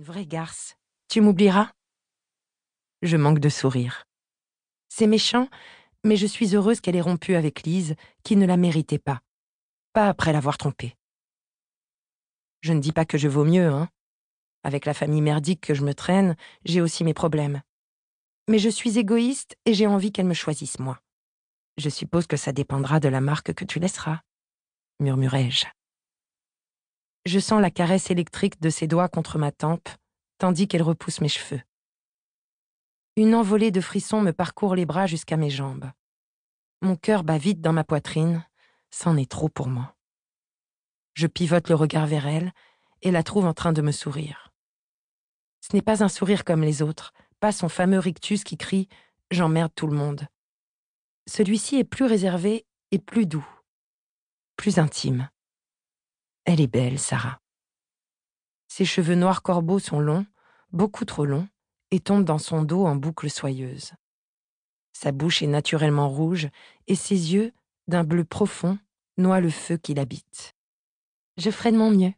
Vraie garce, tu m'oublieras ? Je manque de sourire. C'est méchant, mais je suis heureuse qu'elle ait rompu avec Lise, qui ne la méritait pas. Pas après l'avoir trompée. Je ne dis pas que je vaux mieux, hein. Avec la famille merdique que je me traîne, j'ai aussi mes problèmes. Mais je suis égoïste et j'ai envie qu'elle me choisisse moi. Je suppose que ça dépendra de la marque que tu laisseras, murmurai-je. Je sens la caresse électrique de ses doigts contre ma tempe, tandis qu'elle repousse mes cheveux. Une envolée de frissons me parcourt les bras jusqu'à mes jambes. Mon cœur bat vite dans ma poitrine, c'en est trop pour moi. Je pivote le regard vers elle et la trouve en train de me sourire. Ce n'est pas un sourire comme les autres, pas son fameux rictus qui crie « j'emmerde tout le monde ». Celui-ci est plus réservé et plus doux, plus intime. Elle est belle, Sarah. Ses cheveux noirs corbeaux sont longs, beaucoup trop longs, et tombent dans son dos en boucles soyeuses. Sa bouche est naturellement rouge, et ses yeux, d'un bleu profond, noient le feu qui l'habite. « Je ferai de mon mieux »,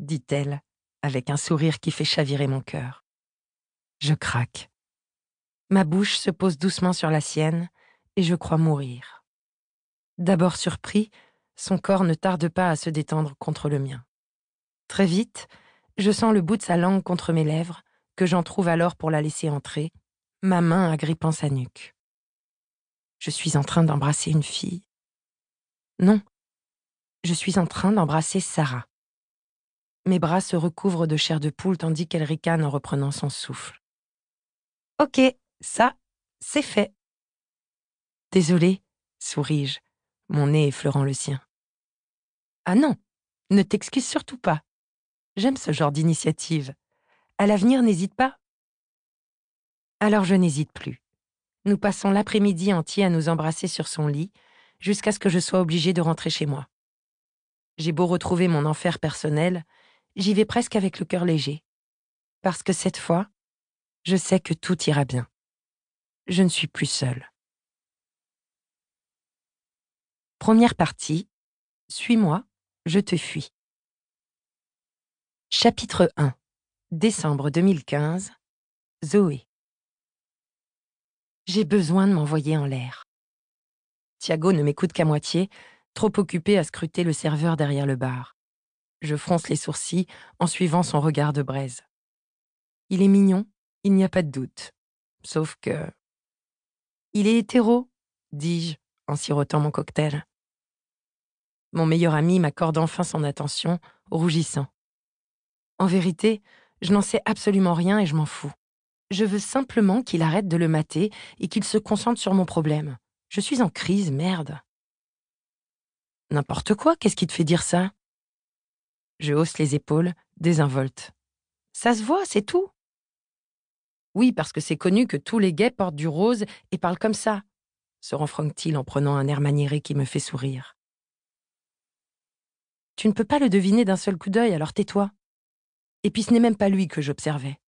dit-elle, avec un sourire qui fait chavirer mon cœur. Je craque. Ma bouche se pose doucement sur la sienne, et je crois mourir. D'abord surpris, son corps ne tarde pas à se détendre contre le mien. Très vite, je sens le bout de sa langue contre mes lèvres, que j'en trouve alors pour la laisser entrer, ma main agrippant sa nuque. Je suis en train d'embrasser une fille. Non, je suis en train d'embrasser Sarah. Mes bras se recouvrent de chair de poule tandis qu'elle ricane en reprenant son souffle. « Ok, ça, c'est fait. » « Désolée, » souris-je, mon nez effleurant le sien. « Ah non, ne t'excuse surtout pas. J'aime ce genre d'initiative. À l'avenir, n'hésite pas. » Alors je n'hésite plus. Nous passons l'après-midi entier à nous embrasser sur son lit, jusqu'à ce que je sois obligée de rentrer chez moi. J'ai beau retrouver mon enfer personnel, j'y vais presque avec le cœur léger. Parce que cette fois, je sais que tout ira bien. Je ne suis plus seule. Première partie. Suis-moi, je te fuis. Chapitre 1. Décembre 2015. Zoé. J'ai besoin de m'envoyer en l'air. Thiago ne m'écoute qu'à moitié, trop occupé à scruter le serveur derrière le bar. Je fronce les sourcils en suivant son regard de braise. Il est mignon, il n'y a pas de doute. Sauf que... Il est hétéro, dis-je en sirotant mon cocktail. Mon meilleur ami m'accorde enfin son attention, rougissant. En vérité, je n'en sais absolument rien et je m'en fous. Je veux simplement qu'il arrête de le mater et qu'il se concentre sur mon problème. Je suis en crise, merde. N'importe quoi, qu'est-ce qui te fait dire ça ? Je hausse les épaules, désinvolte. Ça se voit, c'est tout. Oui, parce que c'est connu que tous les gays portent du rose et parlent comme ça, se renfrogne-t-il en prenant un air maniéré qui me fait sourire. Tu ne peux pas le deviner d'un seul coup d'œil, alors tais-toi. Et puis ce n'est même pas lui que j'observais.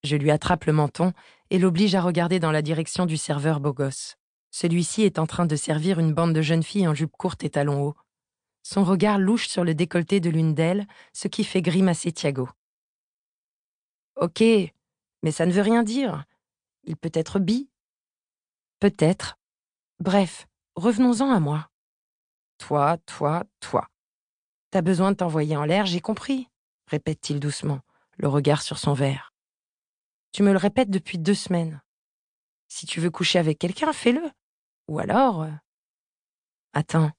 Je lui attrape le menton et l'oblige à regarder dans la direction du serveur beau gosse. Celui-ci est en train de servir une bande de jeunes filles en jupe courte et talons hauts. Son regard louche sur le décolleté de l'une d'elles, ce qui fait grimacer Thiago. Ok, mais ça ne veut rien dire. Il peut être bi. Peut-être. Bref, revenons-en à moi. Toi. T'as besoin de t'envoyer en l'air, j'ai compris, répète-t-il doucement, le regard sur son verre. Tu me le répètes depuis 2 semaines. Si tu veux coucher avec quelqu'un, fais-le. Ou alors... Attends.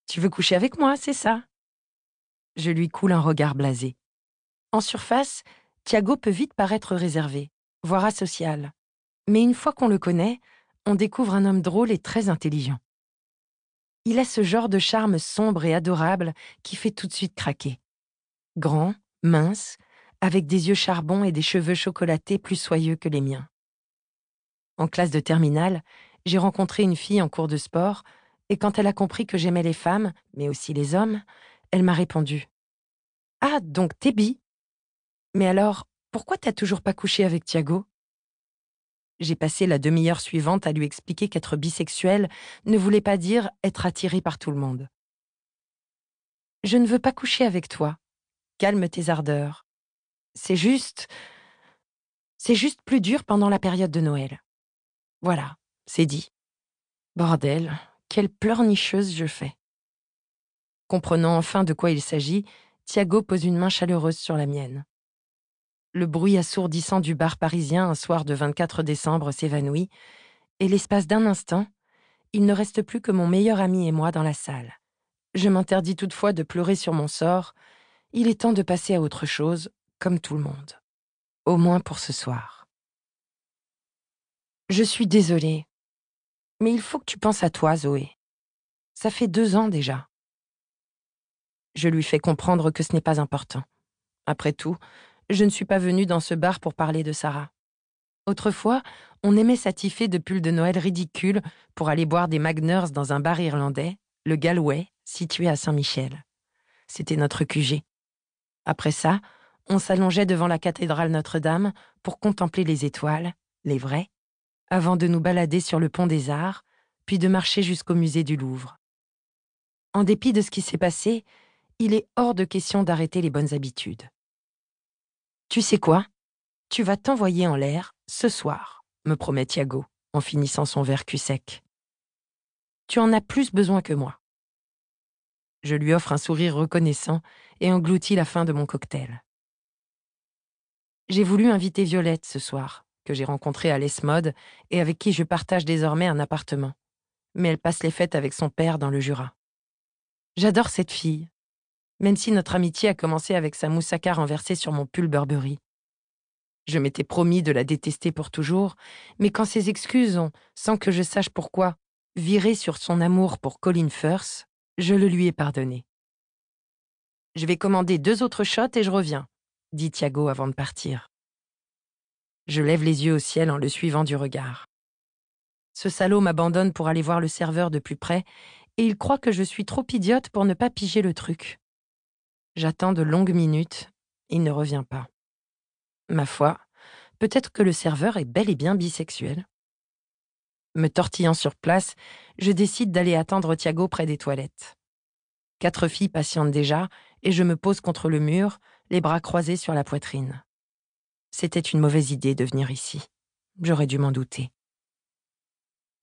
Tu veux coucher avec moi, c'est ça ? Je lui coule un regard blasé. En surface, Thiago peut vite paraître réservé, voire asocial. Mais une fois qu'on le connaît, on découvre un homme drôle et très intelligent. Il a ce genre de charme sombre et adorable qui fait tout de suite craquer. Grand, mince, avec des yeux charbon et des cheveux chocolatés plus soyeux que les miens. En classe de terminale, j'ai rencontré une fille en cours de sport, et quand elle a compris que j'aimais les femmes, mais aussi les hommes, elle m'a répondu « Ah, donc t'es bi ? Mais alors, pourquoi t'as toujours pas couché avec Thiago ?» J'ai passé la demi-heure suivante à lui expliquer qu'être bisexuel ne voulait pas dire être attiré par tout le monde. « Je ne veux pas coucher avec toi. Calme tes ardeurs. C'est juste... C'est juste plus dur pendant la période de Noël. Voilà, c'est dit. Bordel, quelle pleurnicheuse je fais. Comprenant enfin de quoi il s'agit, Thiago pose une main chaleureuse sur la mienne. Le bruit assourdissant du bar parisien un soir de 24 décembre s'évanouit, et l'espace d'un instant, il ne reste plus que mon meilleur ami et moi dans la salle. Je m'interdis toutefois de pleurer sur mon sort. Il est temps de passer à autre chose, comme tout le monde. Au moins pour ce soir. Je suis désolée, mais il faut que tu penses à toi, Zoé. Ça fait 2 ans déjà. Je lui fais comprendre que ce n'est pas important. Après tout, je ne suis pas venue dans ce bar pour parler de Sarah. Autrefois, on aimait s'attifer de pulls de Noël ridicules pour aller boire des Magners dans un bar irlandais, le Galway, situé à Saint-Michel. C'était notre QG. Après ça, on s'allongeait devant la cathédrale Notre-Dame pour contempler les étoiles, les vraies, avant de nous balader sur le pont des Arts, puis de marcher jusqu'au musée du Louvre. En dépit de ce qui s'est passé, il est hors de question d'arrêter les bonnes habitudes. Tu sais quoi ? Tu vas t'envoyer en l'air ce soir, me promet Thiago, en finissant son verre cul sec. Tu en as plus besoin que moi. Je lui offre un sourire reconnaissant et engloutis la fin de mon cocktail. J'ai voulu inviter Violette ce soir, que j'ai rencontrée à l'ESMOD et avec qui je partage désormais un appartement. Mais elle passe les fêtes avec son père dans le Jura. J'adore cette fille, même si notre amitié a commencé avec sa moussaka renversée sur mon pull Burberry. Je m'étais promis de la détester pour toujours, mais quand ses excuses ont, sans que je sache pourquoi, viré sur son amour pour Colin Firth, je le lui ai pardonné. « Je vais commander 2 autres shots et je reviens », dit Thiago avant de partir. Je lève les yeux au ciel en le suivant du regard. Ce salaud m'abandonne pour aller voir le serveur de plus près et il croit que je suis trop idiote pour ne pas piger le truc. J'attends de longues minutes, il ne revient pas. Ma foi, peut-être que le serveur est bel et bien bisexuel. Me tortillant sur place, je décide d'aller attendre Thiago près des toilettes. 4 filles patientent déjà et je me pose contre le mur, les bras croisés sur la poitrine. C'était une mauvaise idée de venir ici. J'aurais dû m'en douter.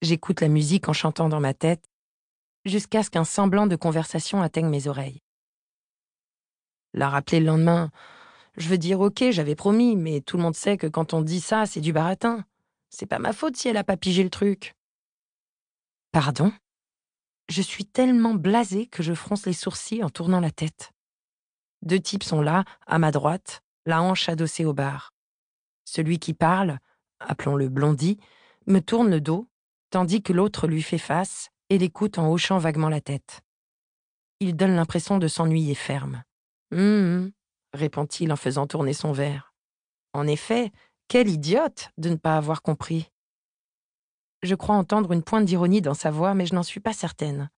J'écoute la musique en chantant dans ma tête, jusqu'à ce qu'un semblant de conversation atteigne mes oreilles. La rappeler le lendemain, je veux dire ok, j'avais promis, mais tout le monde sait que quand on dit ça, c'est du baratin. C'est pas ma faute si elle a pas pigé le truc. Pardon ? Je suis tellement blasée que je fronce les sourcils en tournant la tête. 2 types sont là, à ma droite, la hanche adossée au bar. Celui qui parle, appelons-le Blondie, me tourne le dos, tandis que l'autre lui fait face et l'écoute en hochant vaguement la tête. Il donne l'impression de s'ennuyer ferme. Répond-il en faisant tourner son verre. En effet, quelle idiote de ne pas avoir compris. Je crois entendre une pointe d'ironie dans sa voix, mais je n'en suis pas certaine.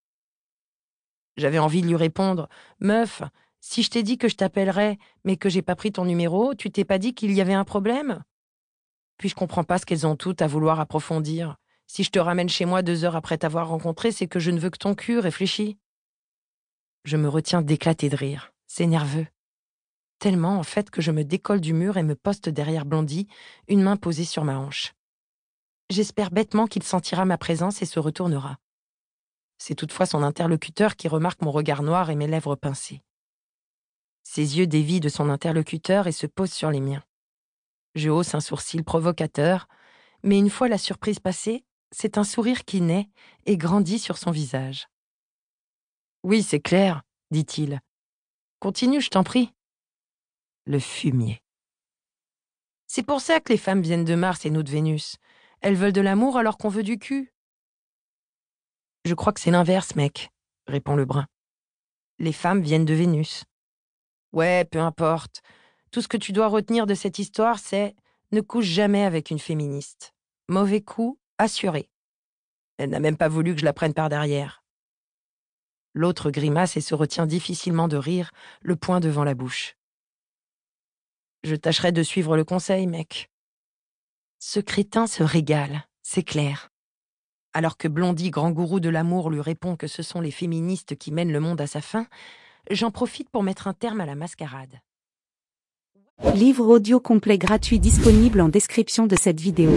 J'avais envie de lui répondre « Meuf, si je t'ai dit que je t'appellerais, mais que j'ai pas pris ton numéro, tu t'es pas dit qu'il y avait un problème ?» Puis je comprends pas ce qu'elles ont toutes à vouloir approfondir. Si je te ramène chez moi 2 heures après t'avoir rencontré, c'est que je ne veux que ton cul, réfléchis. Je me retiens d'éclater de rire. C'est nerveux. Tellement, en fait, que je me décolle du mur et me poste derrière Blondie, une main posée sur ma hanche. J'espère bêtement qu'il sentira ma présence et se retournera. C'est toutefois son interlocuteur qui remarque mon regard noir et mes lèvres pincées. Ses yeux dévient de son interlocuteur et se posent sur les miens. Je hausse un sourcil provocateur, mais une fois la surprise passée, c'est un sourire qui naît et grandit sur son visage. « Oui, c'est clair, » dit-il. « Continue, je t'en prie. » Le fumier. C'est pour ça que les femmes viennent de Mars et nous de Vénus. Elles veulent de l'amour alors qu'on veut du cul. Je crois que c'est l'inverse, mec, répond le brun. Les femmes viennent de Vénus. Ouais, peu importe. Tout ce que tu dois retenir de cette histoire, c'est ne couche jamais avec une féministe. Mauvais coup, assuré. Elle n'a même pas voulu que je la prenne par derrière. L'autre grimace et se retient difficilement de rire, le poing devant la bouche. Je tâcherai de suivre le conseil, mec. Ce crétin se régale, c'est clair. Alors que Blondie, grand gourou de l'amour, lui répond que ce sont les féministes qui mènent le monde à sa fin, j'en profite pour mettre un terme à la mascarade. Livre audio complet gratuit disponible en description de cette vidéo.